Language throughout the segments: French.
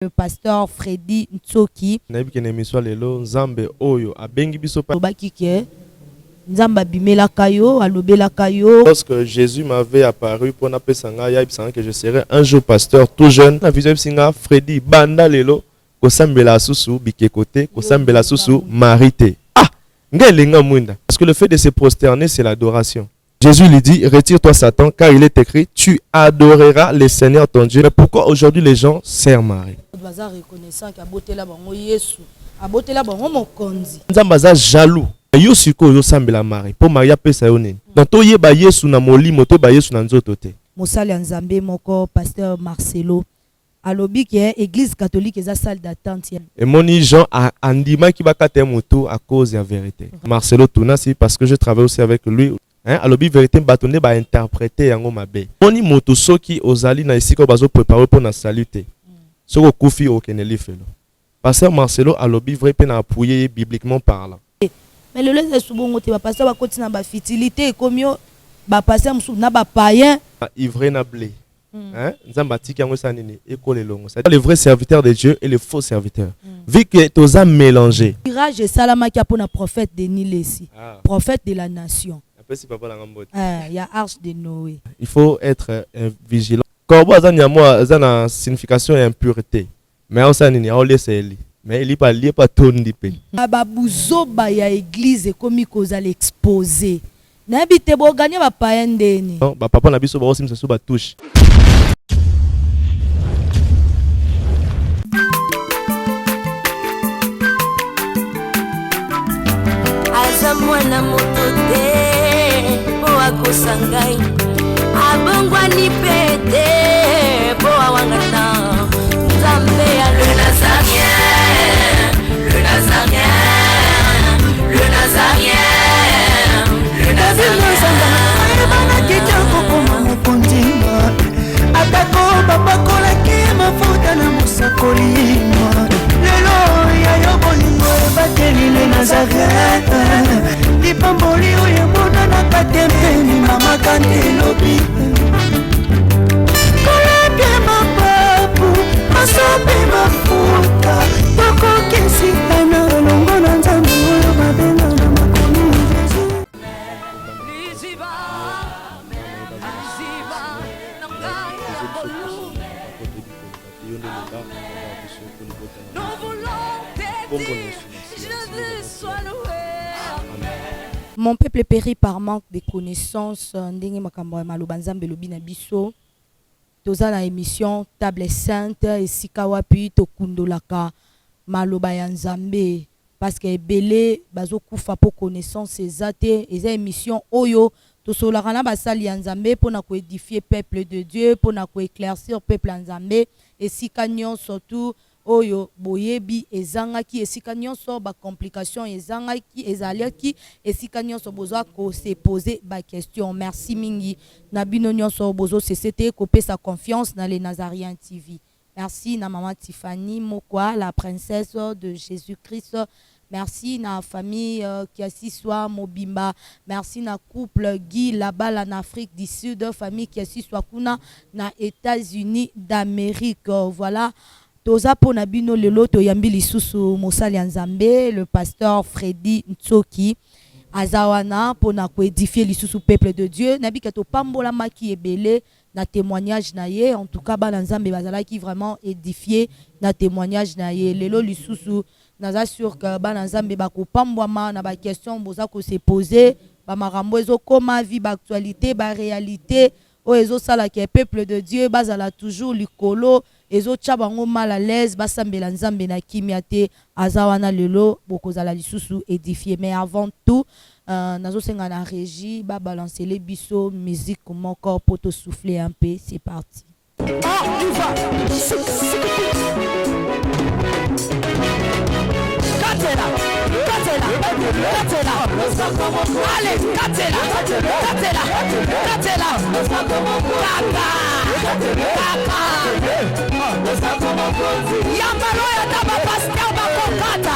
Le pasteur Freddy Ntsoki. Lorsque Jésus m'avait apparu pour appeler Sanga, il savait que je serais un jour pasteur tout jeune. La vision Singa Freddy Banda Lelo, Kosambela Susu, Bikekote, Kosambela Susu, Marité. Ah! Parce que le fait de se prosterner, c'est l'adoration. Jésus lui dit, retire-toi Satan, car il est écrit, tu adoreras le Seigneur ton Dieu. Mais pourquoi aujourd'hui les gens servent Marie? Nzambaza jaloux. Yo siko yo sambela Marie. Pour Maria pesa yo nini. Dans to yeba Yesu na molimo to ba Yesu na nzoto te. Mosali Nzambe moko pasteur Marcelo alobi ke église catholique eza salle d'attente. Et moni Jean a andima ki bakate moto à cause de la vérité. Marcelo Tuna si parce que je travaille aussi avec lui. Alobi vérité batonde ba interpréter yango mabe. Moni moto soki ozali na isiko bazo préparer pour na saluter. Soko kufi okeneli felo. Pasteur Marcelo alobi vrai pe na appuyer bibliquement parlant. Mais le laisse souvent te ba pasteur ba continue ba futilité comme yo ba pasteur musu na ba païen ivraie na blé. Nzamba tiki yango sa nini ekole longo. C'est le vrai serviteur de Dieu et le faux serviteur. Vu que tous a mélangé. Mirage salama ki apona prophète de Nilesi. Prophète de la nation. Il y a arche de Noé. Il faut être vigilant. Corbo azanyamo zana signification et impureté. Mais on sa nini on laisse eli. Mais il n'est pas tondi pe. Ababuzo ba ya église komi koza l'exposer. Na bité bo gagner ba païen ndeni. Non, ba papa na biso ba osim so ba touche. Azamwana motote po akosangai. Abongwa ni pete po awangata. Nzambe ya le Nazarien, le Nazarien, le Nazarien, le Nazarien. Ebana kitoko koma mokondima. Atako babakola ki mafuta na musakolima. Lelo ya yobolingo ebateli le Nazarien. Lipamboli oyo mona na katempeni mama kandelobi. Kolapie mapapu, masope mafuta. Toko kesika na longo na nzambe oyo babenga na makomi Jésus. Mon peuple périt par manque de connaissances. Ndenge makambo ya maloba Nzambe lobi na biso. Toza na émission Table Sainte esika wapi tokundolaka maloba ya Nzambe parce que ebele bazokufa po connaissance ezate eza émission oyo tosolaka na basali ya Nzambe pona ko édifier peuple de Dieu pona ko éclaircir peuple ya Nzambe esika nyonso surtout oyo boyebi ezangaki esika nyonso ba complication ezangaki ezaliaki esika nyonso bozwa ko se poser ba question. Merci mingi na bino nyonso bozo c'était kopé sa confiance dans les Nazariens TV. Merci na maman Tiffany Mokwa, la princesse de Jésus-Christ. Merci na famille qui assis soit Mobimba. Merci na couple Guy là-bas en Afrique du Sud, famille qui assis soit kuna na États-Unis d'Amérique. Voilà. Toza pona bino lelo to yambi lisusu mosali ya Nzambe, le pasteur Freddy Ntsoki azawana pona ko édifier lisusu peuple de Dieu. Nabi ka to pambola maki ebele na témoignage na ye. En tout cas bana Nzambe bazala ki vraiment édifier na témoignage na ye. Lelo lisusu naza sûr que bana Nzambe ba ko pambwama na ba question boza ko se poser ba marambo ezo koma vie ba actualité ba réalité o ezo sala ke peuple de Dieu bazala toujours likolo ezo tchabango mal à l'aise basambela Nzambe na kimiate azawana lelo bokozala lisusu édifié. Mais avant tout nazo senga na régie ba balancer les biso musique mon corps pour te souffler un peu. C'est parti. Yambaro ya taba pastel bakokata.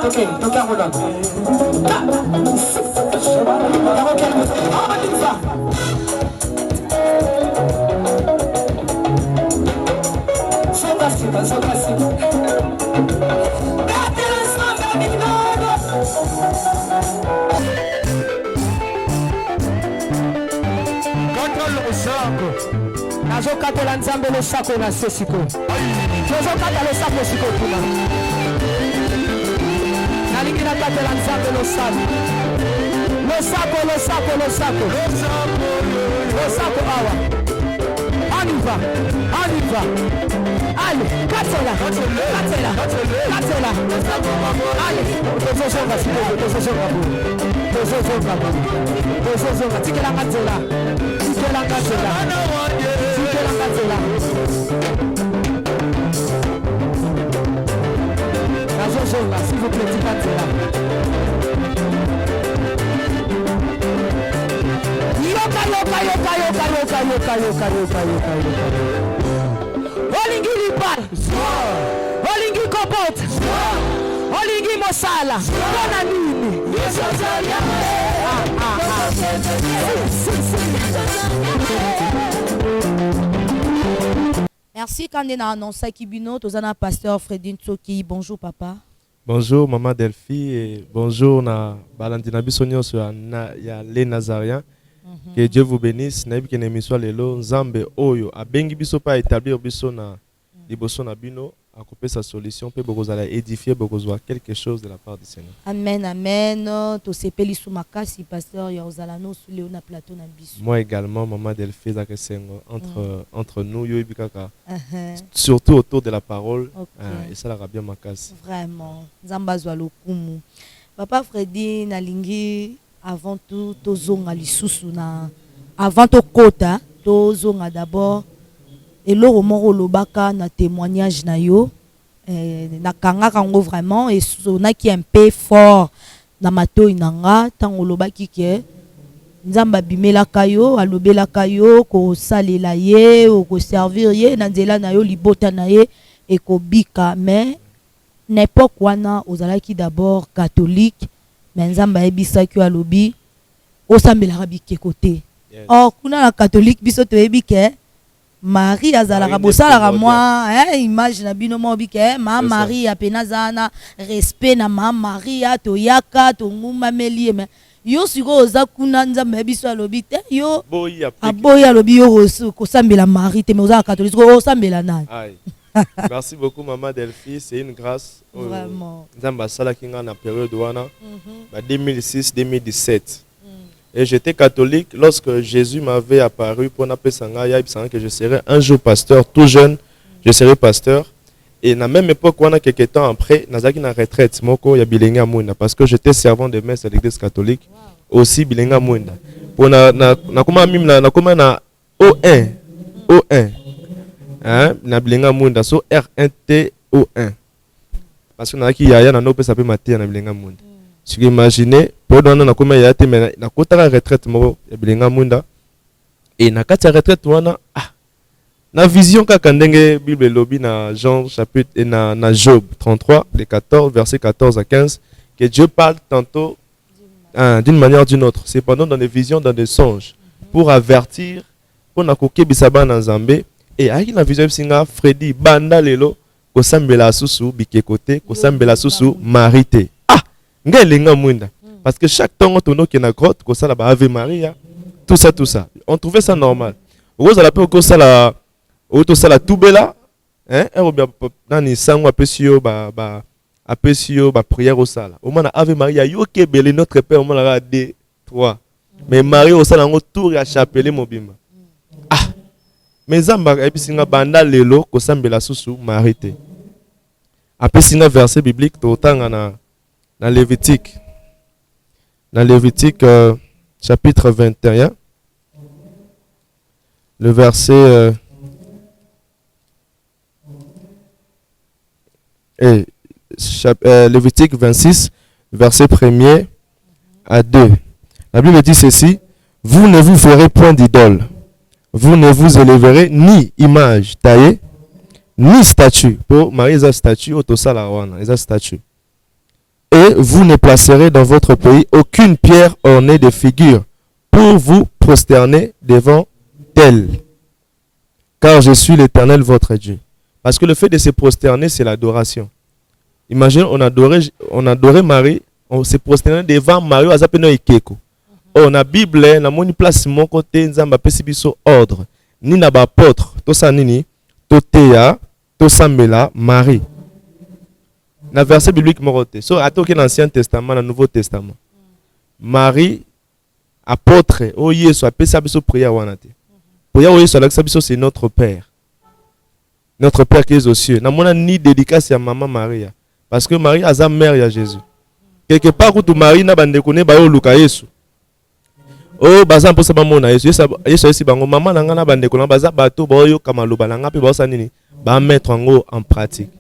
Okay, toka mwana. Nazokatela nzambe losako na sesiko. Tozokata losako siko kuna. Nalingi nakatela nzambe losako. Losako awa. Aniva. Allez, katela. Allez, tozozonga siko, tozozonga. Tikela katela. Nazozonga, s'il vous plaît, tikatela. Yoka. Olingi libal. Olingi kopot. Olingi mosala. Bona nini. Merci quand on a annoncé Kibino, tozana pasteur Fredin Tsoki. Bonjour papa. Bonjour maman Delphi et bonjour na balandina bisonyo sur ya les Nazariens. Que Dieu vous bénisse. Na bikene émission lelo nzambe oyo abengi biso pa établir biso na liboso na bino a couper sa solution pe bokozala édifier bokozwa quelque chose de la part du Seigneur. Amen. To sepeli sou makasi pasteur Yozala no sou Léona plateau na biso. Moi également maman Delphi za kesengo entre nous yo bikaka. Surtout autour de la parole et ça la bien makasi. Vraiment. Nzamba zwa lokumu. Papa Freddy nalingi avant tout tozonga lisusu na avant to kota tozonga d'abord eloko moko lobaka na témoignage na yo na kanga kango vraiment et sonaki un peu fort na matoi nanga tango lobaki ke nzamba bimelaka yo alobelaka yo ko salela ye o ko servir ye na nzela na yo libota na ye et ko bika mais n'époque wana ozalaki d'abord catholique mais nzamba ebisaki yo alobi osambelaka bike côté or kuna na catholique biso toyebi ke Marie azalaka bosalaka moi image na bino mo bike ma Marie apena zana respect na ma Marie toyaka tongumameli mais yo siko oza kuna nzambe biso alobi te yo aboya alobi yo kosambela Marie te mais oza catholique osambela nani. Merci beaucoup maman Delphi, c'est une grâce. Vraiment. Nzamba sala kinga na période wana 2006-2017. Et j'étais catholique lorsque Jésus m'avait apparu pour n'appeler Sanga, que je serais un jour pasteur, tout jeune, je serais pasteur. Et à la même époque, on a quelques temps après, nazaki na retraite, moko ya bilenga munda parce que j'étais servant de messe à l'église catholique, aussi bilenga munda. Pour na O1, hein, na bilenga munda so R1T-O1. Parce que nazaki yaya na no pe sape maté na bilenga munda. Si vous imaginez, pendant na koma ya te mais na kota la retraite mo ya bilenga munda et na kati ya retraite wana na vision kaka ndenge Bible lobi na Jean chapitre et na Job 33 les 14 versets 14 à 15 que Dieu parle tantôt d'une manière ou d'une autre, c'est pendant dans des visions, dans des songes pour avertir pour na kokebisa bana nzambe et ayi na vision singa Freddy banda lelo ko sambela susu bike côté ko sambela susu marité. Parce que chaque temps on a une grotte, comme ça la Ave Maria, tout ça. On trouvait ça normal. Vous allez appeler comme ça la toubela, hein? Ou bien dans les sangs apesio prière au sala. Au moins Ave Maria, yo ke belé notre Père, au moins la 2, 3. Mais Marie au salon tour ya chapelet mobimba. Ah. Mais zamba ebisinga banda lelo ko sambela susu Marie te. Après singa verset biblique totanga na Lévitique. Dans Lévitique chapitre 21. Le verset Lévitique 26, verset 1er à 2. La Bible dit ceci: vous ne vous ferez point d'idole, vous ne vous élèverez ni image taillée, ni statue. Pour Marie, il y a statue, statue. Et vous ne placerez dans votre pays aucune pierre ornée de figures pour vous prosterner devant elle. Car je suis l'Éternel votre Dieu. Parce que le fait de se prosterner, c'est l'adoration. Imagine, on adorait Marie, on se prosternait devant Marie, on s'appelle Ikeko. On a Bible, on a mon place mon côté, on a pesibiso ordre. Ni na ba apôtre, to sa nini, to teya, to sambela Marie. Na verset biblique morote. So atoke dans l'Ancien Testament, dans le Nouveau Testament. Marie apôtre, oh Yesu a pesabiso prière wanate. Prière oh Yesu alaksabiso c'est notre Père. Notre Père qui est aux cieux. N'a mona ni dédicace à maman Maria. Parce que Marie a sa mère ya Jésus. Quelque part où tu Marie n'a bande connaît ba yo luka Yesu. Oh baza mposa ba mona Yesu. Yesu esi bango maman nanga na bande connait baza bato ba yo kamaloba nanga pe ba sa nini ba mettre en pratique.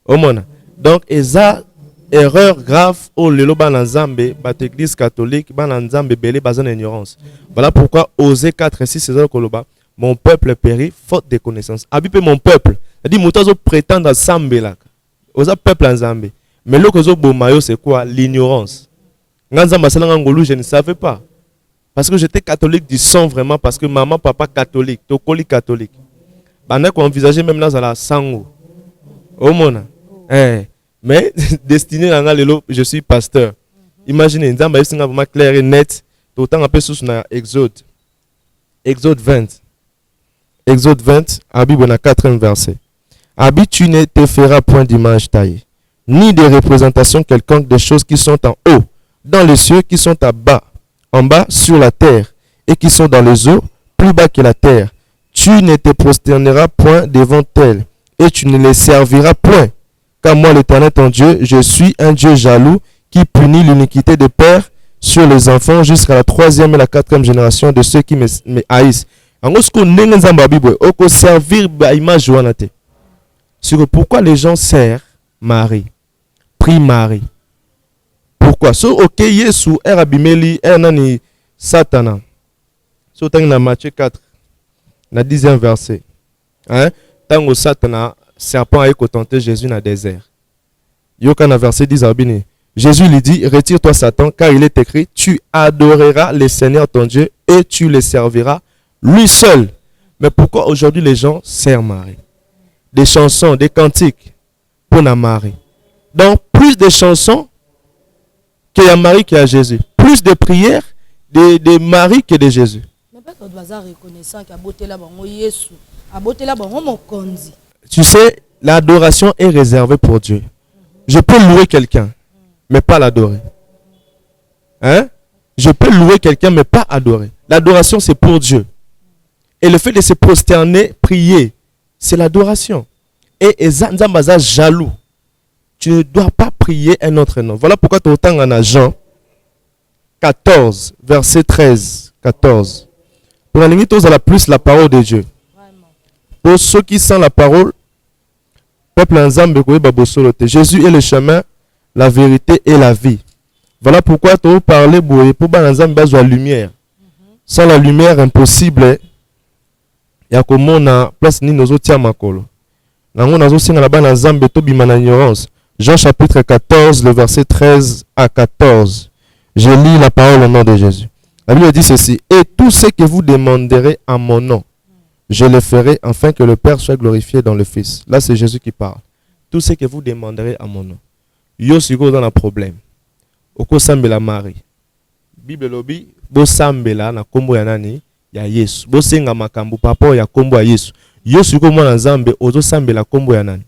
Oh mona. Donc eza erreur grave au lelo ba nzambe ba église catholique ba nzambe belé baza na ignorance. Voilà pourquoi Osée 4:6 c'est koloba mon peuple périt faute de connaissance. Abipé mon peuple. C'est-à-dire moutazo prétendre à sambela. Oza peuple en Zambé. Mais le kozo bomayo c'est quoi? L'ignorance. Nganzamba salanga ngolu je ne savais pas. Parce que j'étais catholique du sang vraiment parce que maman papa catholique, tokoli catholique. Bana ko envisager même dans la sango. Oh mona. Mais destiné à lelo, je suis pasteur. Imaginez, nzamba yesinga vraiment clair et net. Autant un peu sous na Exode. Exode 20. Exode 20, Abi bon 4e verset. Abi, tu ne te feras point d'image taillée, ni de représentation quelconque des choses qui sont en haut, dans les cieux, qui sont en bas sur la terre, et qui sont dans les eaux, plus bas que la terre. Tu ne te prosterneras point devant elles, et tu ne les serviras point. Car moi, l'Éternel ton Dieu, je suis un Dieu jaloux, qui punit l'iniquité des pères sur les enfants jusqu'à la 3e et la 4e génération de ceux qui me haïssent. Servir image. Sur pourquoi les gens servent Marie, prient Marie. Pourquoi? So ok Yesu abimeli nani Satana. So dans Matthieu 4, na 10e verset. Hein? Tango Satana serpent a tenté Jésus dans le désert. Yoka na verset 10 abini. Jésus lui dit, retire-toi Satan, car il est écrit, tu adoreras le Seigneur ton Dieu et tu le serviras lui seul. Mais pourquoi aujourd'hui les gens servent Marie? Des chansons, des cantiques pour la Marie. Donc plus de chansons qu'il y a Marie qu'il y a Jésus. Plus de prières de Marie que de Jésus. Tu sais, l'adoration est réservée pour Dieu. Je peux louer quelqu'un, mais pas l'adorer. Hein? Je peux louer quelqu'un, mais pas adorer. L'adoration, c'est pour Dieu. Et le fait de se prosterner, prier, c'est l'adoration. Et Nzambaza jaloux. Tu ne dois pas prier un autre nom. Voilà pourquoi tu autant en Jean 14, verset 13. 14. Pour la limite, on a plus la parole de Dieu. Pour ceux qui sentent la parole, peuple Nzambe, Jésus est le chemin, la vérité et la vie. Voilà pourquoi tu parles pour Nzambe besoin de lumière. Sans la lumière, impossible. Il y a comme on a place ni nos autres makolo. Nango nazo singa la bana Nzambe to bimana ignorance. Jean chapitre 14, le verset 13 à 14. Je lis la parole au nom de Jésus. La Bible dit ceci. Et tout ce que vous demanderez en mon nom, je le ferai afin que le Père soit glorifié dans le Fils. Là, c'est Jésus qui parle. Tout ce que vous demanderez en mon nom. Yo sigo dans un problème. Oko sambela Marie. Bible lobi bo sambela na kombo ya nani ya Yesu. Bo senga makambu papa ya kombo ya Yesu. Yo sigo mwana Nzambe ozo sambela kombo ya nani?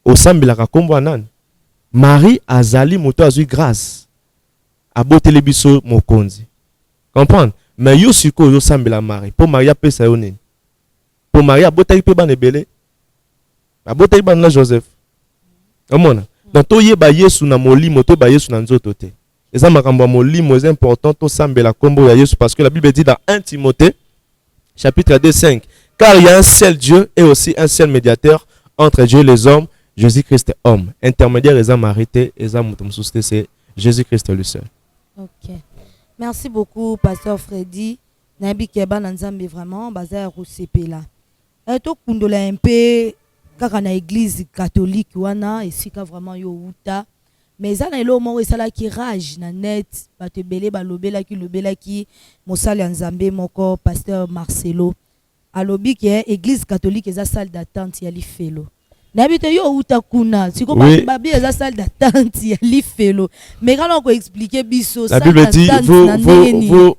O sambela ka kombo ya nani? Marie azali moto azui grâce. Abotele biso mokonzi. Comprendre? Mais yo siko yo sambela mari. Pour Maria pesa yo nini? Pour Maria botaki pe ban ebele. Ba botaki ban na Joseph. Omona. Donc to yeba Yesu na molimo to ba Yesu na nzoto te. Eza makambo molimo est important to sambela kombo ya Yesu parce que la Bible dit dans 1 Timothée chapitre 2 5 car il y a un seul Dieu et aussi un seul médiateur entre Dieu et les hommes, Jésus-Christ homme. Intermédiaire eza marité eza mutu mususte c'est Jésus-Christ le seul. OK. Merci beaucoup pasteur Freddy. Nabi keba na nzambe vraiment baza rusepela. To kundola un peu kaka na église catholique wana esika vraiment yo uta. Mais ça na elo mo esala ki rage na net bato belé balobela ki mosali nzambe moko pasteur Marcelo alobi ke église catholique eza salle d'attente ya lifelo. N'habite yo uta kuna siko oui. Babi eza salle d'attente ya lifelo. Mais quand on peut expliquer biso la Bible dit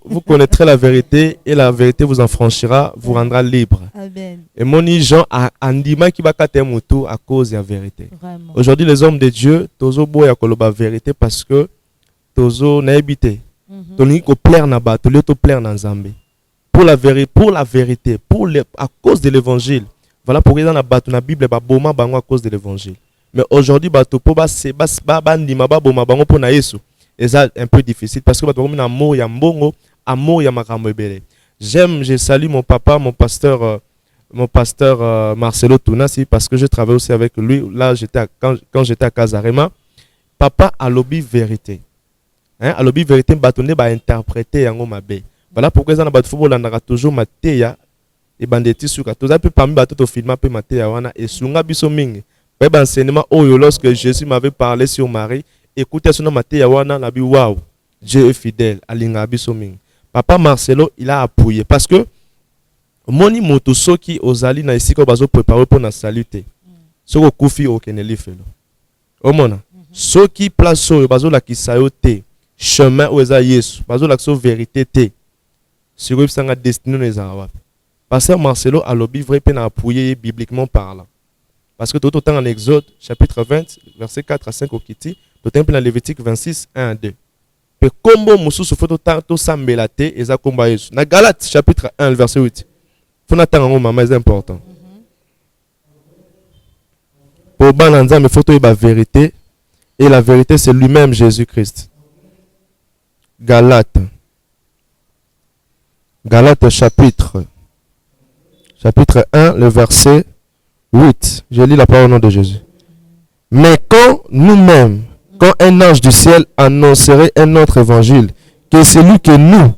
vous connaîtrez la vérité et la vérité vous en franchira, vous rendra libre. Amen. Et moni Jean a andima ki bakate mutu à cause de la vérité. Vraiment. Aujourd'hui les hommes de Dieu tozo boya koloba vérité parce que tozo na habité. Toni ko plaire na ba, toli to plaire na Nzambe. Pour la vérité, à cause de l'évangile. Voilà pourquoi dans la Bible ba boma bango à cause de l'évangile. Mais aujourd'hui bato po ba se ba ndima ba boma bango po na Yesu. Et ça un peu difficile parce que bato comme amour ya mbongo, amour ya makambo ebele. Je salue mon papa, mon pasteur Marcelo Tunasi parce que je travaille aussi avec lui. Là quand j'étais à Casarema, papa a lobby vérité. Hein, a lobby vérité batonné ba interpréter yango mabe. Voilà pourquoi ça na bato football andaka toujours mateya et bandeti suka. Tous peu parmi bato to filma pe mateya wana et sunga biso mingi. Ba enseignement oyo lorsque Jésus m'avait parlé sur Marie, écoutez son mateya wana na bi waouh. Dieu est fidèle, alinga biso mingi. Papa Marcelo, il a appuyé parce que moni moto soki ozali na esiko bazo préparer pour na saluter. Soko kufi okeneli felo. Omona. Soki place oyo bazo la kisayo te, chemin où eza Yesu, bazo la so vérité te. Siko bisanga destiné na ezara. Pasteur Marcelo a lobby vrai pe na appuyer bibliquement parlant. Parce que tout autant en Exode chapitre 20 verset 4 à 5 au Kiti, tout un peu dans Lévitique 26 1 à 2. Pe kombo mususu foto to sambela te eza komba Yesu. Na Galates chapitre 1 verset 8. Faut n'attendre maman c'est important. Pour ban nzambe foto ba vérité et la vérité c'est lui-même Jésus-Christ. Galates chapitre 1 le verset 8. Je lis la parole au nom de Jésus. Mais quand nous-mêmes, quand un ange du ciel annoncerait un autre évangile, que celui que nous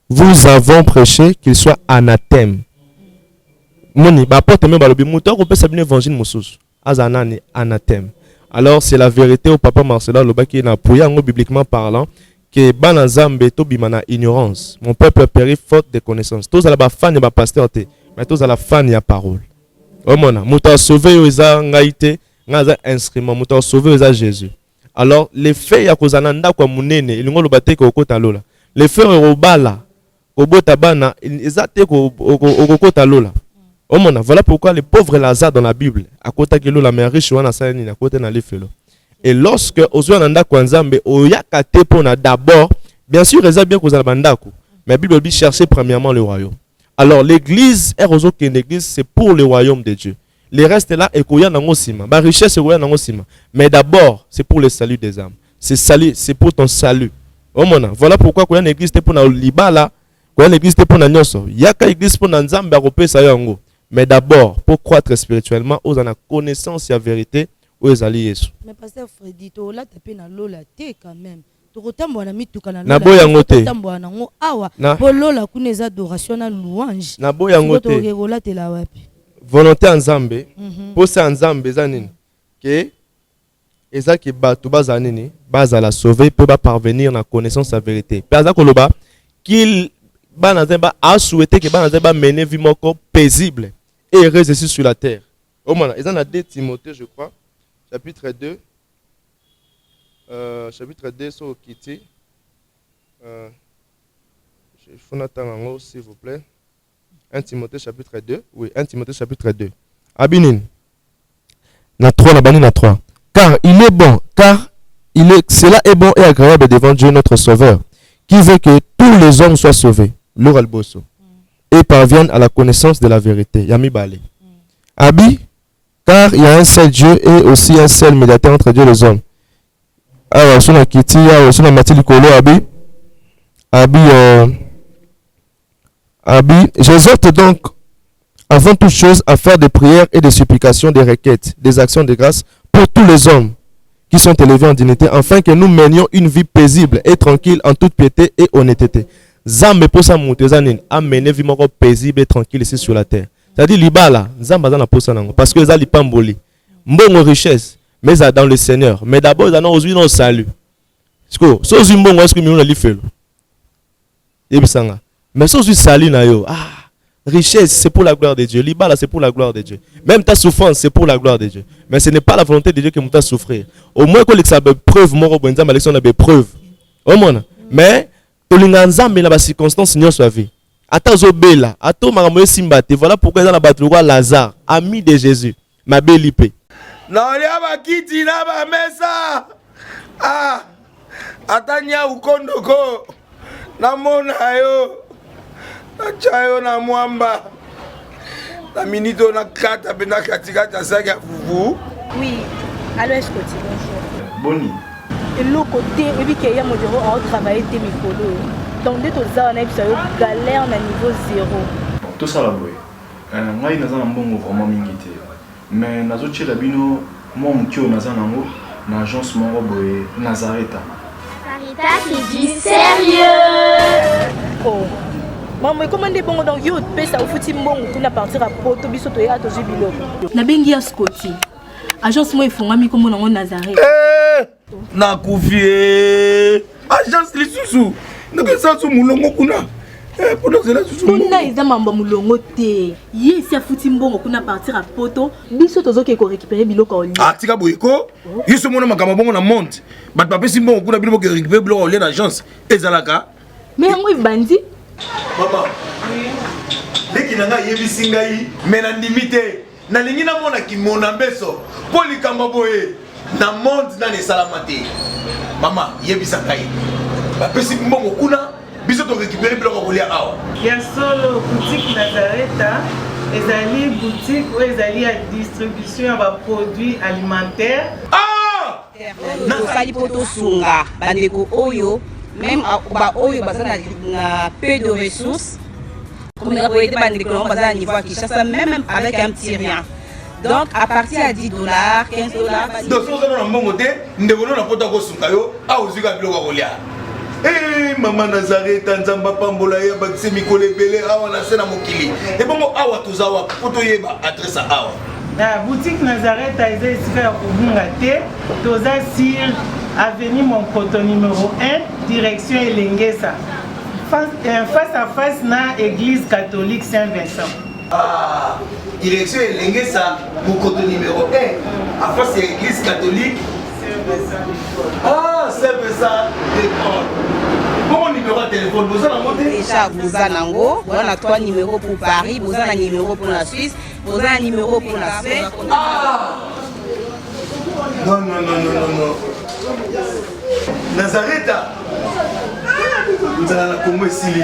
vous avons prêché, qu'il soit anathème. Moni, ba porte même balobi muto ko pesa bien évangile mususu. Azanani anathème. Alors c'est la vérité au papa Marcelo lobaki na pouya ngo bibliquement parlant que bana nzambe to bimana ignorance. Mon peuple périt faute de connaissance. Tous à la ba fan ba pasteur te, mais tous à la fan ya parole. Omona, muto a sauvé yo eza ngaite, ngaza instrument, muto a sauvé yo eza Jésus. Alors les faits ya kozana ndako munene, ilingo lobate ko kota lola. Les faits robala ko bota bana, ezate ko kota lola. Omona, voilà pourquoi les pauvres Lazare dans la Bible, à côté de la mère riche, on a ça à côté de l'effelo. Et lorsque Ozuananda Kwanzambe, Oyakate pona d'abord, bien sûr, ils ont bien qu'on a bandako, mais la Bible dit chercher premièrement le royaume. Alors l'église, l'église, c'est pour le royaume de Dieu. Les restes là, et qu'on y a dans l'osima, ma richesse est dans l'osima. Mais d'abord, c'est pour le salut des âmes. C'est pour ton salut. Omona, voilà pourquoi qu'on y a une église pour la libala, qu'on y a une église pour la nyoso. Yaka église pour la nzambe à repé ça yango. Mais d'abord, pour croître spirituellement, vous avez la connaissance et la vérité, vous allez Yesu. Mais pasteur Freddy, tu as tapé dans l'eau la thé quand même. Tu as mis tout dans na boya ngote. Awa, bolola kuneza adoration na louange. Na boya ngote. Volonté en Nzambe, pour ça Nzambe zanini. Que eza ki batu bazanini, bazala sauver peut pas parvenir na connaissance de la vérité. Paza koloba qu'il banazemba a souhaité que banazemba mener vie moko paisible et heureuse sur la terre. Au moins, ils en a 2 Timothée, je crois, chapitre 2. Chapitre 2 sur Kiti. Il faut attendre, s'il vous plaît. 1 Timothée, chapitre 2. Oui, 1 Timothée, chapitre 2. Abinin. Na 3, la banine na 3. Car cela est bon et agréable devant Dieu notre Sauveur, qui veut que tous les hommes soient sauvés, l'oral bosso, et parviennent à la connaissance de la vérité. Yami Bale. Abi, car il y a un seul Dieu et aussi un seul médiateur entre Dieu et les hommes. Alors, sur la Kiti, sur la Mathilde Kolo, Abi, j'exhorte donc avant toute chose à faire des prières et des supplications, des requêtes, des actions de grâce pour tous les hommes qui sont élevés en dignité, afin que nous menions une vie paisible et tranquille en toute piété et honnêteté. Zambe posa mutezanine amener vie moko paisible et tranquille ici sur la terre. C'est-à-dire libala, zamba za na posa nango parce que za lipamboli. Mbongo richesse, mais ça dans le Seigneur. Mais d'abord ça non aujourd'hui non salut. Sko, so zimbongo est-ce que nous la lifelo. Yebisanga. Mais so salut na yo. Ah, richesse, c'est pour la gloire de Dieu. Libala, c'est pour la gloire de Dieu. Même ta souffrance, c'est pour la gloire de Dieu. Mais ce n'est pas la volonté de Dieu que nous t'a souffrir. Au moins que ça be preuve, moro bonza malexon na be preuve. Au moins. Mais tolinganza mais la circonstance n'y soit vie. Ata zobela, ato maramoye simbate. Voilà pourquoi ils ont la battu roi Lazare, ami de Jésus. Ma belle ipé. Non, ya bakiti na ba mesa. Ah. Atanya ukondoko. Na mona yo. Chayo na mwamba. La minito na kata pena katikata saga fufu. Oui. Allô, est-ce que tu bonjour. Boni. Et l'autre côté, et puis qu'il y a mon bureau à travailler tes micros. Donc dès que tu as un galère na niveau 0. Tout ça là boy. Moi il naza mbongo vraiment mingité. Mais nazo tchela bino moi mukio naza nango na agence moko boy Nazareta. Sarita qui dit sérieux. Oh. Maman, comment est bon donc yo pe ça au fouti mbongo kuna partir à poto biso to ya to jibilo. Na bengi ya Scotty. Agence moi ifongami comme nango Nazareta. Na kufie. Agence lisusu. Donc ça sous mulongo kuna. Pour cela sous mulongo. Kuna eza mamba mulongo te. Yesi afuti mbongo kuna partir à poto biso tozoke ko récupérer biloko oli. Ah tika boyeko. Yeso mona makamba bongo na monte. Bat papa si mbongo kuna biloko récupérer biloko oli na agence. Ezalaka. Mais yango ibandi. Maman. Leki nanga yebisi ngai mena ndimite. Na lingi na mona ki mona beso. Poli kamba boye. Na monde na ne salamate. Maman yebisa ngai. Bapesi mbongo kuna biso to récupérer biloko kolia awa. Ya solo boutique Nazareta ezali boutique où ezali à distribution ya ba produits alimentaires. Ah! Nasali poto sunga bandeko oyo même ba oyo bazana na peu de ressources. Comme la boyete bandeko on bazana niveau à Kinshasa même avec un petit rien. Donc à partir à $10, $15. Donc so na mbongo te ndeko na poto ko sunga yo a ozika biloko kolia. Eh maman Nazareta nzamba pambola ya bakise mikole belé awa na sena mokili. Et bongo awa tozawa poto yeba adresse awa. La boutique Nazareta est ici à Kubungate, toza sur avenue Monkoto numéro 1, direction Elengesa. Face à face na église catholique Saint-Vincent. Ah, direction Elengesa, Monkoto numéro 1, à face à l'église catholique Ah, c'est ça. Bon numéro de téléphone, vous avez monté déjà, vous avez on a 3 numéros pour Paris, vous avez un numéro pour la Suisse, vous avez un numéro pour la Suisse. Ah non, non, non, non, non, non. Nazareta. Vous avez la Congo ici.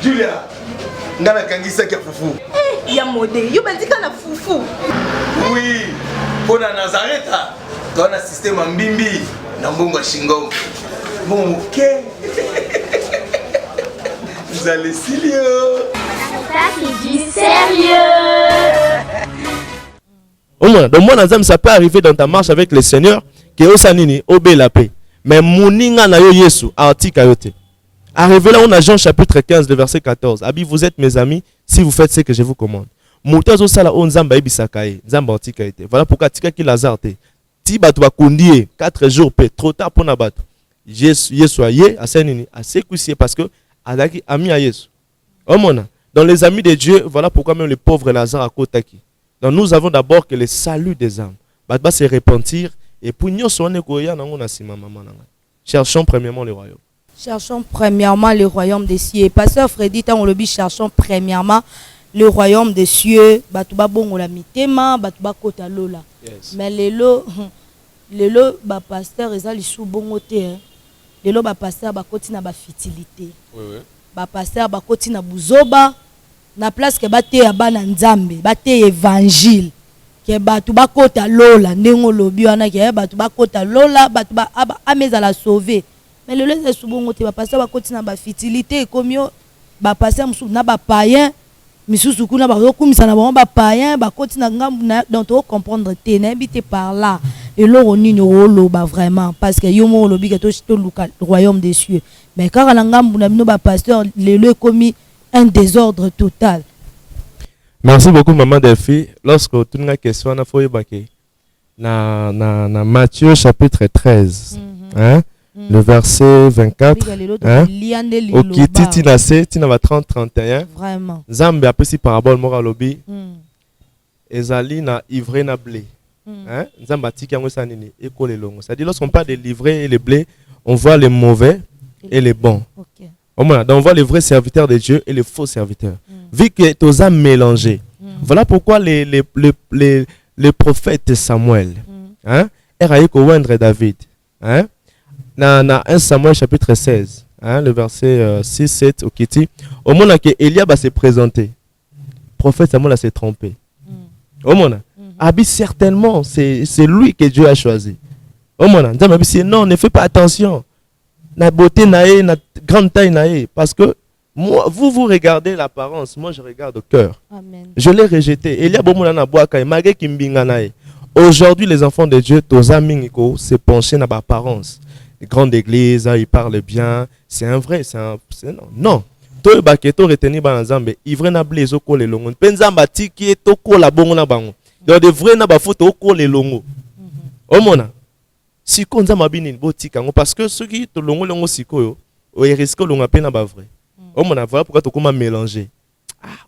Julia, ngana kangisa kia fufu. Eh, ya modé, yo bandika na fufu. Oui, pour la Nazareta, tu as un système en bimbi, dans mon chingom. Bon, ok. Vous allez sérieux. Ça qui dit sérieux. Au moins, donc moi, ça peut arriver dans ta marche avec le Seigneur, que osanini, obé la paix. Mais moninga na yo Yesu, article ayote. Arrivé là, on a Jean chapitre 15, le verset 14. Abi, vous êtes mes amis si vous faites ce que je vous commande. Moutazo sala on zamba ibisakaye, zamba article ayote. Voilà pourquoi tika ki Lazare te. Ti batu bakundie 4 jours pe, trop tard pour na batu. Yesu aye, asenini, asekusiye parce que adaki ami a Yesu. Oh mona, dans les amis de Dieu, voilà pourquoi même le pauvre Lazare a kotaki. Donc nous avons d'abord que le salut des âmes va se repentir et pour nous cherchons premièrement le royaume. Cherchons premièrement le royaume des cieux. Pasteur Freddy, on le dit, cherchons premièrement le royaume des cieux. Batuba bongo la mitema, batuba kota lola. Mais le pasteur ezali sous bongo te. lelo bapasteur bakoti na bafitilité Oui. bapasteur bakoti na buzoba na place ke bateya bana nzambe bateya évangile ke bato bakota lola ndenge olobi wana ke bato bakota lola bato amezala sauvé mais lelo eza subongo te bapasteur bakoti na bafitilité ekomi yo bapasteur mosusu na bapayen misusu kuna bazokumisa na bango bapayen bakoti na ngambu na donc tocomprendre te nayebi te par là eloko nini oloba vraiment parce que yo mo olobi ke toluka royaume des cieux mais kaka na ngambu na bino bapasteur lelo ekomi un désordre total. Merci beaucoup maman Delphi. Lorsque tu as une question na foye bake na Matthieu chapitre 13 hein le verset 24 hein OK tina se tina va 30 31 vraiment Nzambe apesi parabole moko lobi ezali na ivraie na blé hein Nzambe atiki yango sa nini ekole longo. C'est-à-dire lorsqu'on parle de l'ivraie et le blé, on voit les mauvais et les bons. OK. Donc on voit les vrais serviteurs de Dieu et les faux serviteurs. Vu que tous ont mélangé. Voilà pourquoi les prophètes Samuel hein eraye ko wendre David hein na 1 Samuel chapitre 16 hein le verset 6 7 au kiti au moment que Eliab s'est présenté prophète Samuel s'est trompé au moment Abi certainement c'est lui que Dieu a choisi au moment Nzambe dit non ne fais pas attention na beauté nae na grande taille nae parce que moi, vous regardez l'apparence, moi je regarde au cœur. Amen. Je l'ai rejeté. Eliab na boaka malgré kimbinga nae. Aujourd'hui, les enfants de Dieu, tous amis, se penchent dans l'apparence. Les grandes églises, ils parlent bien. C'est un vrai, c'est non. Toi, baketo retenir ba nzambe, ivre na blé zoko le longo. Penzamba tiki to ko la bongo na bango. Donc de vrai na ba foto ko le longo. Omona. Siko nzamba binini botika ngo parce que ceux qui to longo siko yo, o risque longa pe na ba vrai. Omona voilà pourquoi to koma mélanger.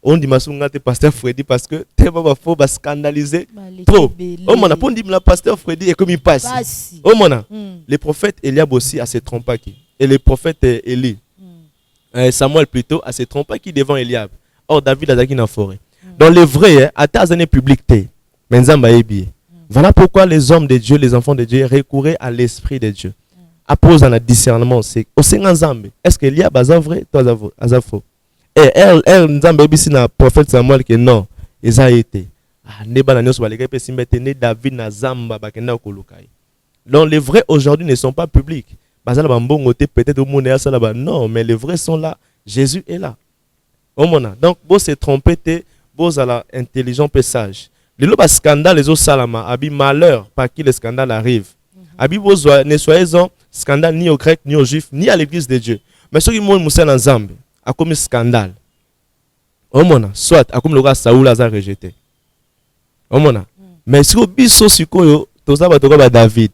On dit masunga te pasteur Freddy parce que te va faux ba scandaliser trop. Oh mon a dit le pasteur Freddy est comme il passe. Oh mon a les prophètes Eliab aussi a se trompé qui et les prophètes Élie Samuel plutôt a se trompé qui devant Eliab. Or David a dans la forêt. Donc les vrais à ta année publique te menzamba ebi. Voilà pourquoi les hommes de Dieu, les enfants de Dieu recouraient à l'esprit de Dieu. À pose en discernement c'est au Nzambe. Est-ce que Eliab a vrai toi a faux? Et elle Nzambe bisi na prophète Samuel que non, ils a été. Neba na nyos baleka pe simbete ne David na Zamba bakenda kolukai. Donc les vrais aujourd'hui ne sont pas publics. Bazala bambongo te peut-être au monde ça là-bas. Non, mais les vrais sont là. Jésus est là. Au mona. Donc beau se tromper te beau à la intelligent pe sage. Le loba scandale les autres salama abi malheur par qui le scandale arrive. Abi beau ne soyez-en scandale ni aux Grecs ni aux Juifs ni à l'église de Dieu. Mais ceux qui m'ont moussé dans Zambie a commis scandale. Omona, soit a comme le roi Saoul a rejeté. Omona. Mais si au biso sikoyo, toza ba David.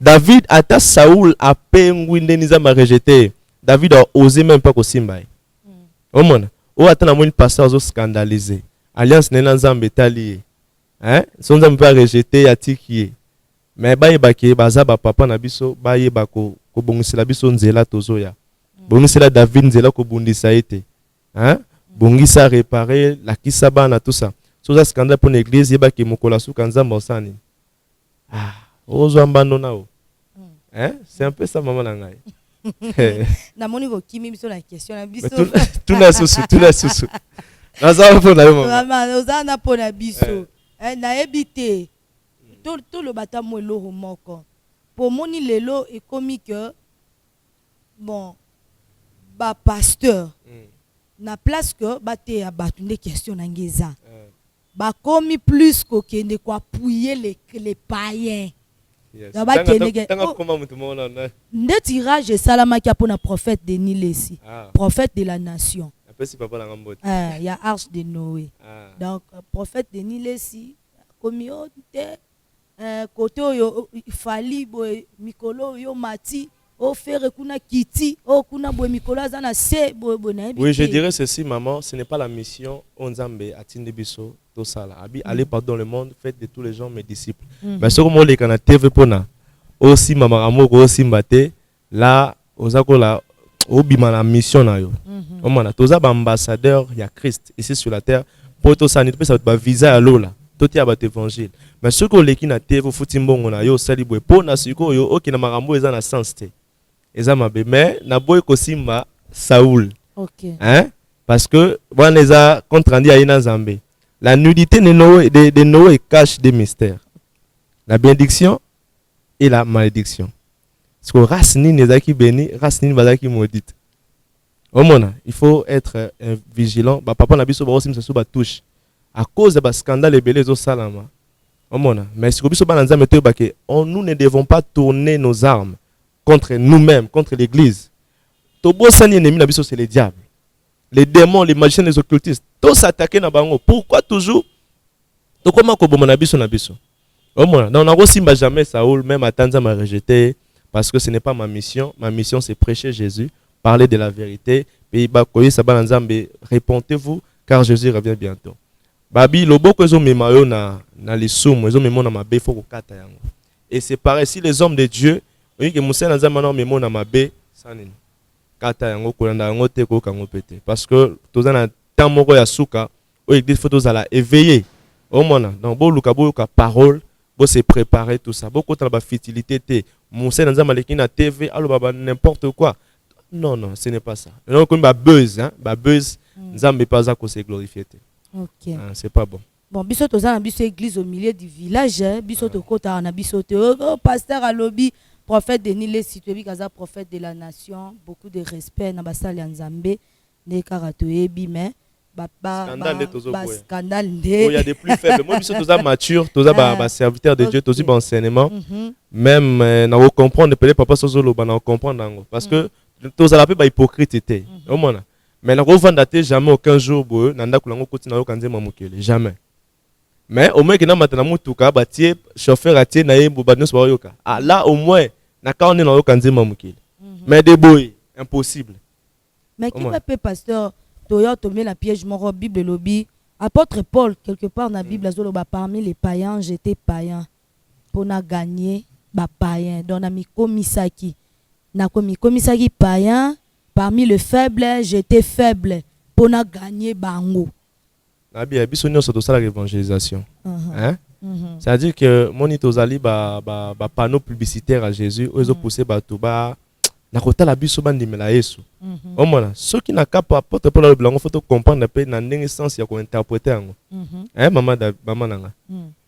David ata Saoul a pengwinde nizama rejeté. David a osé même pas ko simba. Omona. O atana mo une pasteur zo scandalisé. Alliance nena nzambe tali. Hein? Son nzambe pas rejeté ya tikié. Mais ba yebake baza ba papa na biso ba yebako ko bongisela biso nzela tozoya. Bongisela David nzela ko bundisa ete. Hein? Bongisa réparer la kisaba na tout ça. Soza scandale pour l'église yeba ki mokola su kanzamba osani. Ah, ozo ambano nao. Hein? C'est un peu ça maman na ngai. Na moni ko kimi biso na question na biso. Tout la susu. Naza po na yo maman. Maman, oza na po na biso. Na ebité. Tout le bata mo eloko moko. Pour moni lelo ekomi que bon ba pasteur na place que bate ya batu nde question na ngeza ba komi plus ko kende ko appuyer les païens na ba kende nde tirage salama ki apona prophète de Nilesi prophète de la nation il y a arche de Noé donc prophète de Nilesi komi te côté yo fali boy mikolo yo mati. Oui, je dirais ceci, maman. Ce n'est pas la mission Onzambe Atinde Biso Tosala. Allez pardon le monde, faites de tous les gens mes disciples. Mais ce que moi les kana TV pona aussi maman amour aussi mbate là ozako la obima la mission na yo. Omana toza ba ambassadeur ya Christ ici sur la terre pour to sanité ça va visa à lola. Toti abat évangile. Mais ce que les qui na TV futi mbongo na yo sali boy pona siko yo okina marambo eza na sens te. eza mabe mais na boy kosimba Saoul. OK. Hein? Parce que bon les a contre Andi Aina Zambé. La nudité de Noé cache des mystères. La bénédiction et la malédiction. Parce que race ni nezaki béni, race ni bazaki maudite. Au moins, il faut être vigilant. Bah papa na biso ba osim se ba touche. À cause de scandale et belé zo salama. Au moins, mais si biso ba nanza meto ba que nous ne devons pas tourner nos armes contre nous-mêmes, contre l'église. Tobo sani ennemi na biso c'est le diable. Les démons, les magiciens, les occultistes, tous s'attaquent na bango. Pourquoi toujours to comment ko bomona biso na biso? Au moins, on n'a aussi jamais Saoul, même à Tanzanie m'a rejeté parce que ce n'est pas ma mission. Ma mission c'est prêcher Jésus, parler de la vérité. Et bah koyi sabana nzambe, répondez-vous car Jésus revient bientôt. Babi loboko ezo memayo na lisumu, ezo memo na mabe faut ko kata yango. Et c'est pareil si les hommes de Dieu, oyi ke musa na nzambe na memo na mabe, sanini. Kata yango kolanda yango te ko kango pété parce que toza na temps moko ya suka, o église faut tozala éveillé. Au moins donc bo luka parole, bo se préparer tout ça. Beaucoup dans la fertilité te. Musa na nzambe lekina TV, allo baba n'importe quoi. Non, ce n'est pas ça. Donc, comme buzz, hein, buzz, Nzambe pas à se glorifier. OK. C'est pas bon. Bon, biso toza na biso église au milieu du village, biso to kota na biso te pasteur à lobby, prophète Denis les situé kaza prophète de la nation, beaucoup de respect na basali Nzambe, ne karato ebi mais scandale il y a des plus faibles. Moi biso toza mature, toza ba serviteur de Dieu, toza ba enseignement. Même na comprendre peut-être papa sozolo ba na comprendre ngo parce que tous à la paix hypocrite était au moins mais la revendate jamais aucun jour boy nanda kulango koti na yo kanze mamukele jamais mais au moins que na matana mutuka ba tie chauffeur atie na yembo ba nyos ba yoka ah là au moins na ka on est na yo kanze mamukele mais des boy impossible mais qui peut pasteur toyo tomber la piège moro Bible lobby apôtre Paul quelque part na Bible azolo ba parmi les païens j'étais païen pour na gagner ba païen donc na mikomisaki nakomi komisaki païen parmi les faibles j'étais faible pour na gagner bango na bien biso nyonso to sala l'évangélisation hein c'est-à-dire que monitozali ba panneau publicitaire à Jésus ozo pousser bato ba na kotala biso bandimela Yesu au moins ceux qui na capa porte pour le blanc faut comprendre pe na ndenge sens ya ko interpréter yango hein mama nanga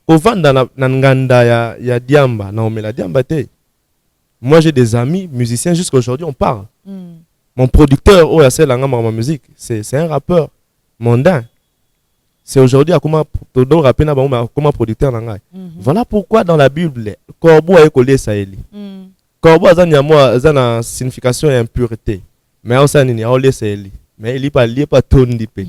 ko vanda na nganda ya diamba na omela diamba te. Moi, j'ai des amis musiciens, jusqu'à aujourd'hui, on parle. Mon producteur, oh, c'est la ma musique, c'est un rappeur mondain. C'est aujourd'hui, comment producteur. Voilà pourquoi dans la Bible, Corbeau a collé ça. Corbeau a une signification et impureté. Mais on s'en est mais il n'est pas lié, pas ton dipé.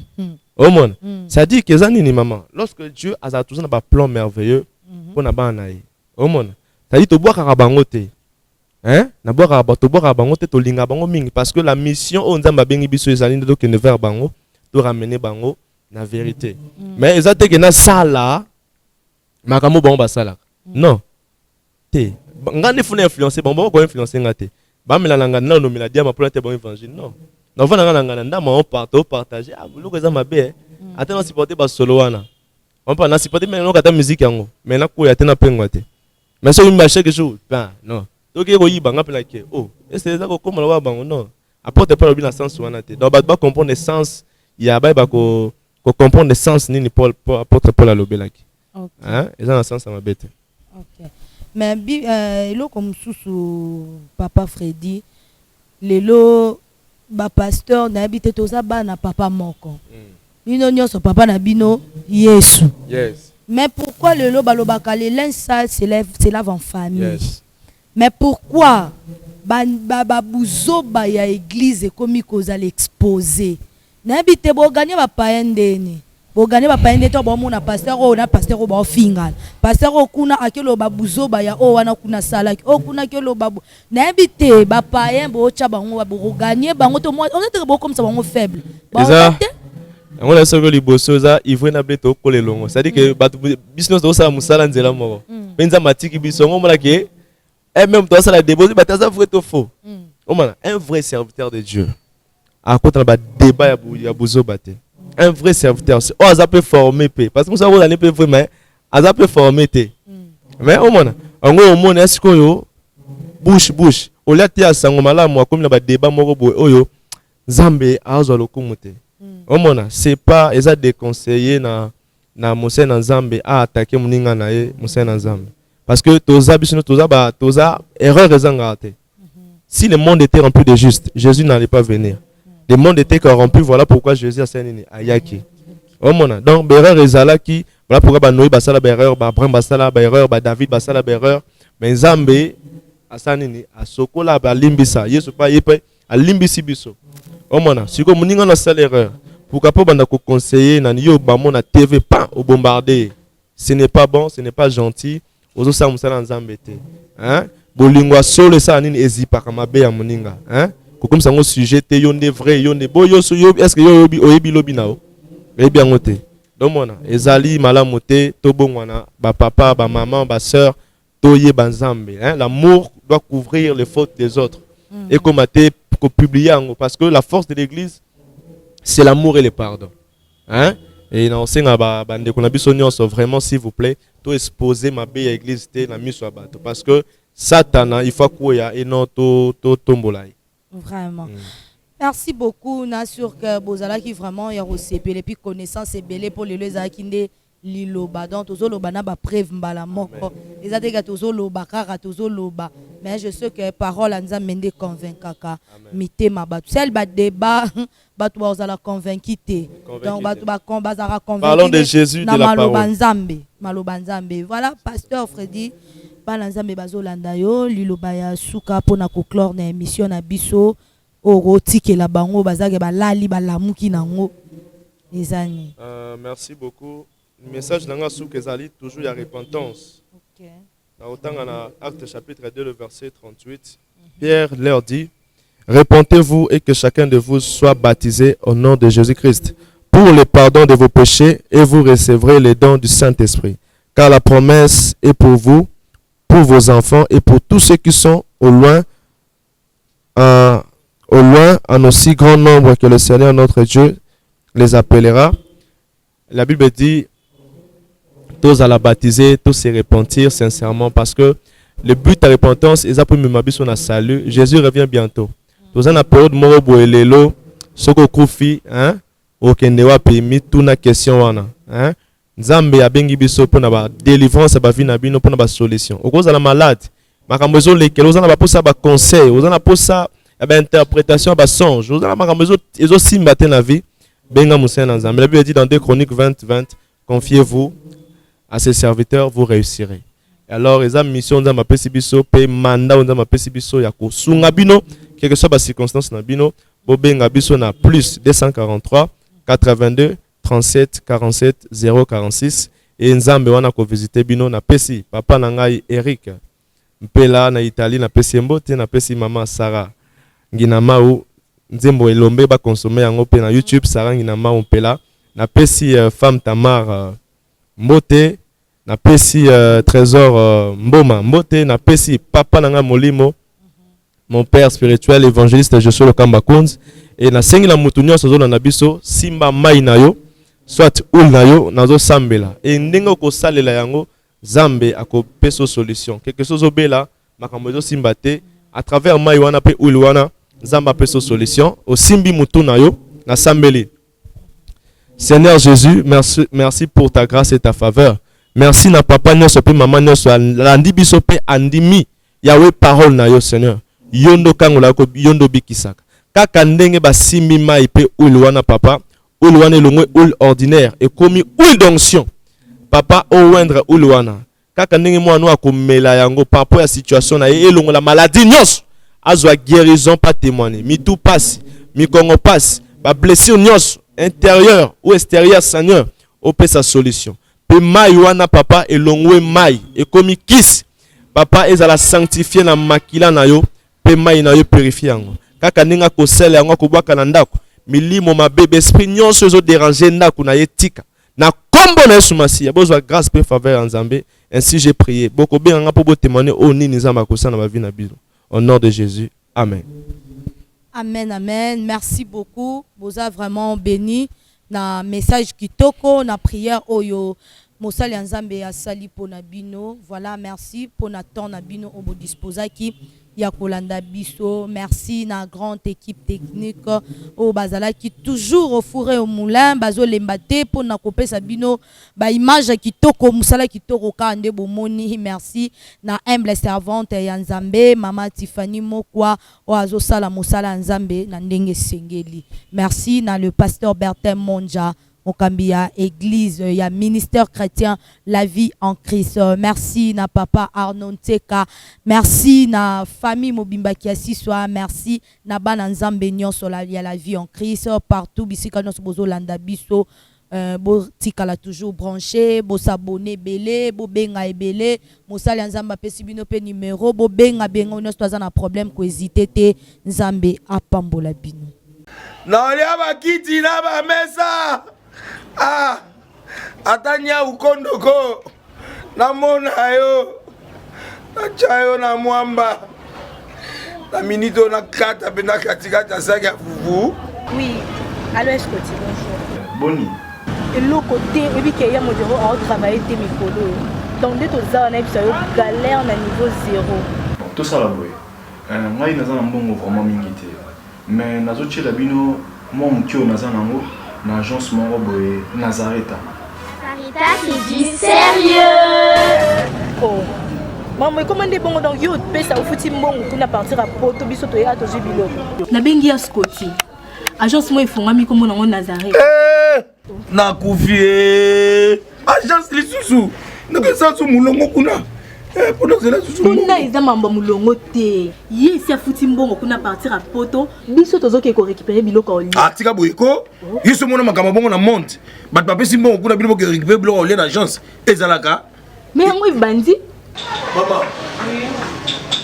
Au monde, ça dit que Zanini, maman, lorsque Dieu a tout ça, un plan merveilleux pour n'abanaï. Au monde, ça dit que tu bois carabangote. Hein na boire bato boire bango te to linga bango mingi parce que la mission on nzamba bengi biso ezali ndo ke ne vers bango to ramener bango na vérité mais ezate ke na sala makambo bango basala non te ngani funa influencer bango ko influencer ngate ba melana ngana no mela dia ma pour te bon évangile non na vana ngana ndama on partager ah loko za mabe ata na supporter ba solo wana on pas na supporter mais no kata musique yango mais na ko ya te na pengwa te mais so imba chaque jour ben non donc il y a des oh c'est ça comme on va bango non apporte pas le sens ou anaté donc ba comprendre le sens il y a ba ko comprendre le sens ni Paul apporte Paul à l'obelaki hein et ça dans sens ça m'a bête. OK mais elo comme sous papa Freddy lelo ba pasteur na habité toza ba na papa moko bino nyonso papa na bino Yesu yes mais pourquoi lelo balobaka les linge sale se lave en famille yes. Mais pourquoi Bouzoba ya église comme cause l'exposer n'habite bo gagner ba paendeni bo gagner ba paende to bo mona pasteur o na pasteur o ba fingal pasteur o kuna akelo ba Bouzoba ya o wana kuna sala o kuna kelo babu n'habite ba paen bo cha bango ba bo gagner bango to moi on est comme ça bango faible ba on a solo liboso za ivre na bleto ko lelongo c'est à dire que batu business do sa musala nzela moko penza matiki biso ngo mona ke et même toi, ça la déposé, mais ça vrai ou faux. Un vrai serviteur de Dieu. À côté de débat, il y a besoin de un vrai serviteur. Oh, ça peut former, parce que nous savons l'année peut vraiment, ça peut former. Mais au moins, est-ce que bouche, olia te ya sango malamu akomi na ba débat moko boye oyo Nzambe azwa lokumu te. Omona c'est pas eza déconseillé na mose na Nzambe a attaquer muninga na ye mose na Nzambe. Parce que toza bisino toza erreur ezanga te. Si le monde était rempli de justes, Jésus n'allait pas venir. Le monde était corrompu, voilà pourquoi Jésus a séné ayaki. Omona donc erreur ezalaki, voilà pourquoi Noé basala erreur, Abraham basala erreur, David basala erreur, mais Nzambe asanini asokola ba limbisa, Yesu pa yepe a limbisi biso. Omona siko muninga na sala erreur. Pourquoi pas banda ko conseiller na yo ba mona TV pas au bombarder. Ce n'est pas bon, ce n'est pas gentil. Ozo sa musala Nzambe te. Hein? Bolingwa solo sa nini ezipaka mabe ya muninga, hein? Comme ça un sujet te yonde vrai yonde boyo so yo est-ce que yo oyebi lobi nao? Ebi angote. Donc mona ezali malamu te to bongwana ba papa, ba maman, ba sœur toye ba Nzambe, hein? L'amour doit couvrir les fautes des autres. Et comme a été publié parce que la force de l'église c'est l'amour et le pardon, hein? Et na osenga ba ndeko na biso nyonso vraiment s'il vous plaît to exposer ma be ya église te na miso abato parce que Satana il faut koya et non to tombolai. Vraiment. Merci beaucoup na sur que bozala qui vraiment ya recépé et puis connaissance et belé pour les akinde liloba donc tozo loba na ba preuve mbala moko les ateka tozo loba kaka tozo loba mais je sais que parole anza mende convaincaka mitema ba celle ba débat batu bazala convaincu te donc batu ba bazara convaincu. Parlons de Jésus de la parole. Maloba Nzambe voilà pasteur Freddy bana Nzambe bazolanda yo liloba ya suka pona ko clore na émission na biso orotike la bango bazake balali balamuki nango ezani. Merci beaucoup. Le message dans Souka Ezali, toujours il y a repentance. Dans Acte chapitre 2, le verset 38, Pierre leur dit, répentez-vous et que chacun de vous soit baptisé au nom de Jésus-Christ pour le pardon de vos péchés et vous recevrez les dons du Saint-Esprit. Car la promesse est pour vous, pour vos enfants et pour tous ceux qui sont au loin, en aussi grand nombre que le Seigneur notre Dieu les appellera. La Bible dit, tous à la baptiser, tous se repentir sincèrement parce que le but de la repentance est pour me sur la salut. Jésus revient bientôt. Tous en période moro boelelo, soko kufi, hein, okendewa pemi tuna question wana, hein. Nzambe abengi biso pour na délivrance ba vie na bino pour na ba solution. Okoza la malade, makambo ezo lekelo oza na ba posa ba conseil, oza na posa ba interprétation ba songe, oza na makambo ezo simba te na vie, benga musa na Nzambe. La Bible dit dans 2 Chroniques 20, confiez-vous à ses serviteurs, vous réussirez. Et alors, les missions dans ma pesibiso, pe mandat dans ma pesibiso, yako sungabino, quelle que soit la circonstance nabino, bobenga biso na plus 243 82 37 47 046 et nzambe wana ko visiter bino na pesi papa na ngai Eric mpela na Italie na pesi mbote na pesi mama Sarah ngina mau nzembo elombe ba consommer yango pe na YouTube Sarah ngina mau mpela na pesi femme Tamar mbote na pesi trésor mboma mbote na pesi papa nanga molimo mon père spirituel évangéliste Joshua Lokamba Kunz et na sengi la mutunyo sozo na biso simba mai na yo soit ul na yo nazo sambela et ndengo ko salela yango Zambe ako peso solution quelque chose obela makambo zo simba te à travers mai wana pe ul wana Zamba peso solution au simbi mutu na yo na sambeli. Seigneur Jésus, merci pour ta grâce et ta faveur. Merci na papa nyonso pe mama nyonso landi biso pe andimi Yahweh parole na yo Seigneur. Yondo kangola ko yondo bikisaka. Kaka ndenge basimbi mai pe ul wana papa, ul wana longwe ul ordinaire et komi ul d'onction. Papa o wendre ul wana. Kaka ndenge mwana akomela yango par rapport à situation na ye elongo la maladie nyonso. Azwa guérison pas témoigner. Mi tout passe, mi kongo passe, ba blessure nyonso intérieur ou extérieur Seigneur, opé sa solution. Pe mai wana papa elongwe mai et komi kis. Papa ezala sanctifier na makila na yo, pe mai na yo purifier yango. Kaka ninga ko sele yango ko bwaka na ndako, milimo mabebe esprit nyonso zo déranger ndako na yetika. Na kombo na Yesu Masiya, bozwa grâce pe faveur en Nzambe, ainsi j'ai prié. Boko benga po bo témoigner o nini Nzamba ko sana ba vie na biso. Au nom de Jésus. Amen. Amen, amen. Merci beaucoup. Vous avez vraiment béni. Na message kitoko, na prière oyo. Mosali Nzambe asali pour na bino. Voilà, merci pour na temps na bino obo disposa qui ya kolanda biso. Merci na grande équipe technique au bazala qui toujours au fourré au moulin bazo lembate pour na kopesa bino ba image kitoko musala kitoko kande bomoni. Merci na humble servante ya Nzambe mama Tiffany Mokwa oazo sala musala Nzambe na ndenge sengeli. Merci na le pasteur Bertin Monja Mokambia église ya ministère chrétien la vie en Christ. Merci na papa Arnon Teka. Merci na famille Mobimba Kiasiswa. Merci na bana Nzambe nyonso la vie en Christ partout bisika nyonso bozo landa biso. Bo tikala toujours branché, bo s'abonner belé, bo benga ebele, mosala Nzamba pesi bino pe numéro, bo benga benga nyonso toza na problème ko hésiter te Nzambe apambola bino. Na lia bakiti na ba mesa. Ah, atanya ukondoko na mona yo na chayo na mwamba na minito na kata bena katikata saki ya fufu. Oui, allô Escoti, bonjour. Boni. Et l'autre côté, et puis qu'il y a mon bureau à travailler des micros. Donc dès que ça on a eu galère na niveau 0. Tout ça là boy. Moi il naza na mbongo vraiment mingité. Mais nazo tchela bino moi mukio naza nango. Dans l'agence Moroboé Nazareta. Sarita qui dit sérieux. Oh. Maman, comment est bon dans YouTube? Ça au foutu bon pour partir à Porto biso to ya to jibilo. Na bengi ya Scotty. Agence moi ifungwa mi comme na Nazareta. Na kufie. Agence lisusu. Ndeke sansu mulongo kuna. Pour cela susu. Kuna iza mamba mulongo te. Yesi afuti mbongo kuna partir à Porto biso tozoke ko récupérer biloko oli. Atika boyeko. Yiso mona makama bongo na monte. Bat papa simbo kuna biloko ko récupérer biloko oli na agence. Ezalaka. Mais yango ibandi. Maman.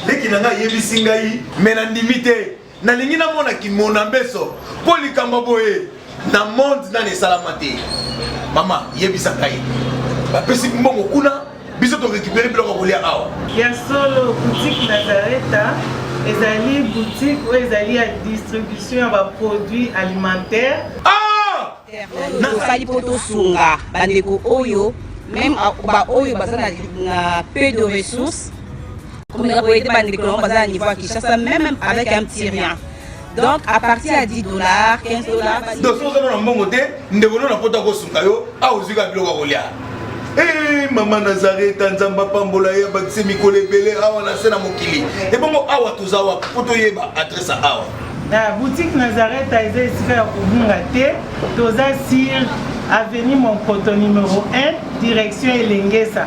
Leki nanga yebisi ngai mena ndimite. Na lingi na mona ki mona mbeso. Poli kamba boye. Na monte na ne salamate. Maman yebisa ngai. Ba pesi mbongo kuna biso to récupérer biloko ko oli awa. Ya solo boutique Nazareta. Ezali boutique ou ezali à distribution de produits alimentaires. Ah! Nasali poto sunga bandeko oyo même ba oyo bazana na peu de ressources. Comme on a été bandeko bazana niveau Kinshasa même avec un petit rien. Donc à partir à $10, $15. Donc si on a un bon côté, nous devons na poto ko sunga yo a ozuka biloko ko lia. Eh maman Nazareta Nzamba pambola ya bakise mikole belé awa na sena mokili. Et bongo awa tozawa poto yeba adresse awa. La boutique Nazareta est ici à Kubungate, toza sur avenue Monkoto numéro 1, direction Elengesa.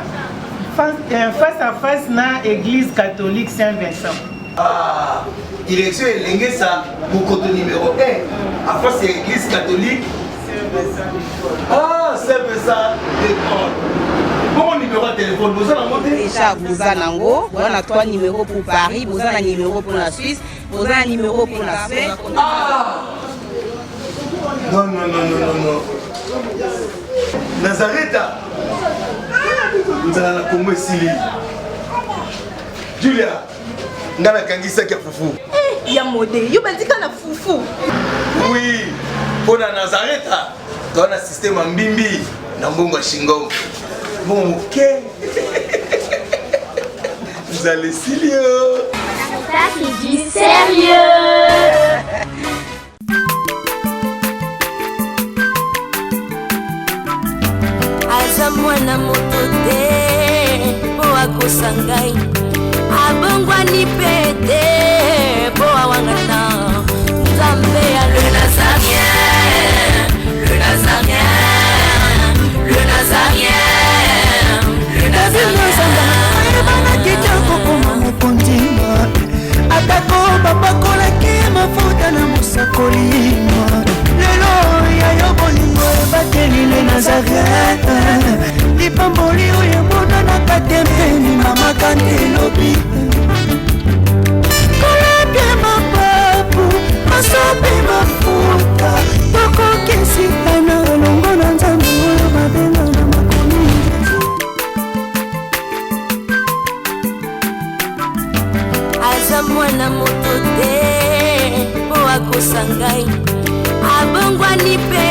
Face à face na église catholique Saint-Vincent. Ah, direction Elengesa, Monkoto numéro 1, à face de l'église catholique Saint-Vincent. Ah, Saint-Vincent d'école. Bon numéro de téléphone, vous allez monter. Déjà, vous avez on a 3 numéros pour Paris, vous avez un numéro pour la Suisse, vous avez un numéro pour la Suède. Ah! Non. Nazareta. Vous allez la Congo Sili. Julia, ngana kangisa kia fufu. Ya modé, yo bandika na fufu. Oui, pour la Nazareta, dans un système en bimbi, na mbongo shingo. Bon, ok. Vous allez Silio. Sarita qui dit sérieux. aza mwana moto te po akosa ngai abongwani pe te po awangana Nzambe ya le Nazarien, le Nazarien, le Nazarien, le Nazarien. Ebana kitoko koma mokondima atako babakolaki mafuta na mosakolima lelo yayo bolingo ebateli le Nazareta lipamboli oyo emonanaka te mpeni mama kandi elobi kolabie mapapu masopi mafuta tokokisikana elongo na Nzambe oyo babenga na makomi aza mwana moto te po akosa ngai abongwani pe